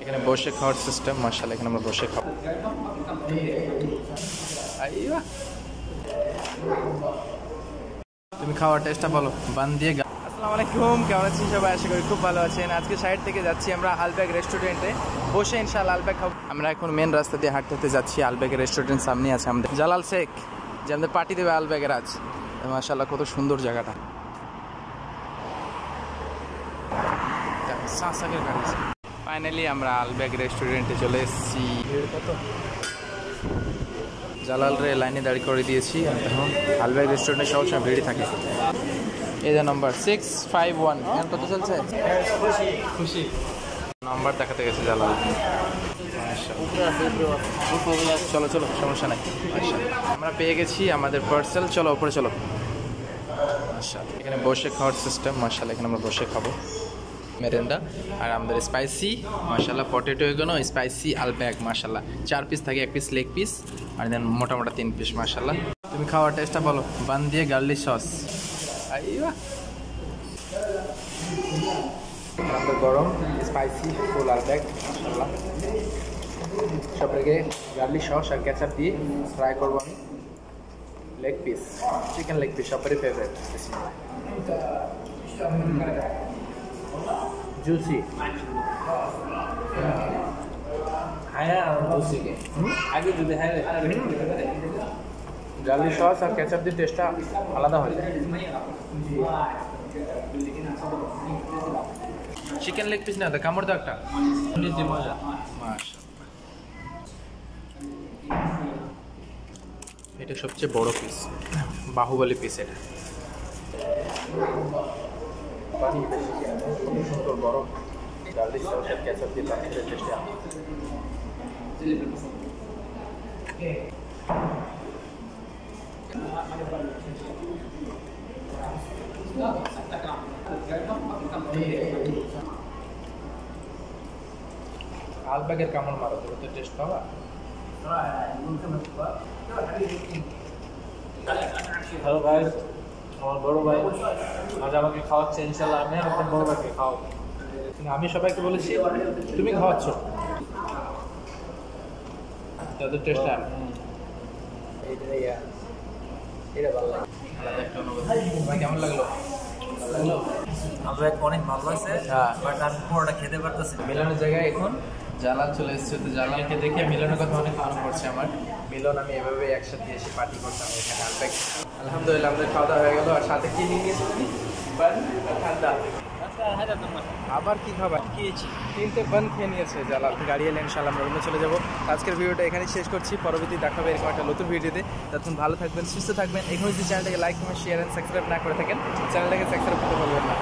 এখানে বসে খাওয়ার সিস্টেম মাশাআল্লাহ, এখানে আমরা বসে খাবো। তুমি খাওয়ার টেস্টটা বলো। বান দিয়ে আসসালামু আলাইকুম, কেমন আছেন সবাই? আশা করি খুব ভালো আছেন। আজকে সাইড থেকে যাচ্ছি আমরা আলবেগ রেস্টুরেন্টে, বসে ইনশাআল্লাহ আলবেগ খাবো। আমরা এখন মেন রাস্তা দিয়ে হাঁটতে যাচ্ছি। আলবেগের রেস্টুরেন্ট সামনে আছে আমাদের জালাল শেখ, যে আমাদের পার্টি দেবে আলবেগের আজ। মাশাআল্লাহ কত সুন্দর জায়গাটা। ফাইনালি আমরা আলবেগ রেস্টুরেন্টে চলে এসেছি। কত জালাল রে লাইনে দাঁড়িয়ে করে দিয়েছি। এখন আলবেগ রেস্টুরেন্টে সবসময় ভিড় থাকে। এই যে নাম্বার 651 এখন কত চলছে? খুশি নাম্বার দেখাতে গেছে জালাল। চলো চলো, সমস্যা নাই। আমরা পেয়ে গেছি আমাদের পার্সেল। চলো উপরে চলো। মাশাআল্লাহ এখানে বসে খাওয়ার সিস্টেম মাশাআল্লাহ, এখানে আমরা বসে খাবো মেরেন্ডা। আর আমাদের স্পাইসি মাশাআল্লাহ পটেটো এগুলো স্পাইসি আলবেগ মাশাআল্লাহ 4 পিস থাকে, 1 পিস লেগ পিস আর দেন মোটা মোটা 3 পিস মাশাআল্লাহ। তুমি খাওয়ার টেস্টটা বলো। বান দিয়ে গার্লিক সস। আইয়া আমাদের গরম স্পাইসি ফুল আলবেগ মাশাআল্লাহ। সব থেকে গার্লিক সস আর কেচাপ দিয়ে ফ্রাই করবো আমি। Leg piece, chicken leg piece সবারই ফেভারিট। জুসি গার্লিক সস আর কেচাপ দিয়ে টেস্টটা আলাদা হয়ে যায়। চিকেন লেগ পিস না তো কামড় দাও একটা। এটা সবচেয়ে বড় পিস, বাহুবলী পিস। এটা পানি বেশি খুব সুন্দর বড় গার্লিক সস আর কেচাপ দিয়ে পানির টেস্টে আলবেগের কামড় মারো তো টেস্ট পাবা। হ্যালো গাইস, আমার বড় ভাই আজ আমাকে খাওয়াচ্ছে। ইনশাআল্লাহ আমি আমার বড় ভাইকে খাওয়াবো। আমি সবাইকে বলেছি তুমি খাওয়াচ্ছ, তাদের টেস্টটা কেমন লাগলো? আলবেগ অনেক ভালো আছে, বাট আমি পুরোটা খেতে পারতেছি। মিলনের জায়গায় এখন জালাল চলে এসেছে, তো জালালকে দেখে মিলনের কথা অনেক মনে পড়ছে আমার। মিলন আমি এভাবে একসাথে এসে পার্টি করতাম এখানে আলবেগ। আলহামদুলিল্লাহ আমাদের খাওয়া দাওয়া হয়ে গেল। আর সাথে কি নিয়ে গিয়েছি তুমি? বান ঠান্ডা। আবার কি খাবার খেয়েছি? 3টে বান খেয়ে নিয়েছে জালাল। গাড়ি এলে ইনশাআল্লাহ আমরা রুমে চলে যাবো। আজকের ভিডিওটা এখানেই শেষ করছি। পরবর্তী দেখাবে এরকম একটা নতুন ভিডিওতে। ততক্ষণ ভালো থাকবেন, সুস্থ থাকবেন। এখন যদি চ্যানেলটাকে like comment share and subscribe না করে থাকেন, চ্যানেলটাকে সাবস্ক্রাইব করতে ভুলবেন না।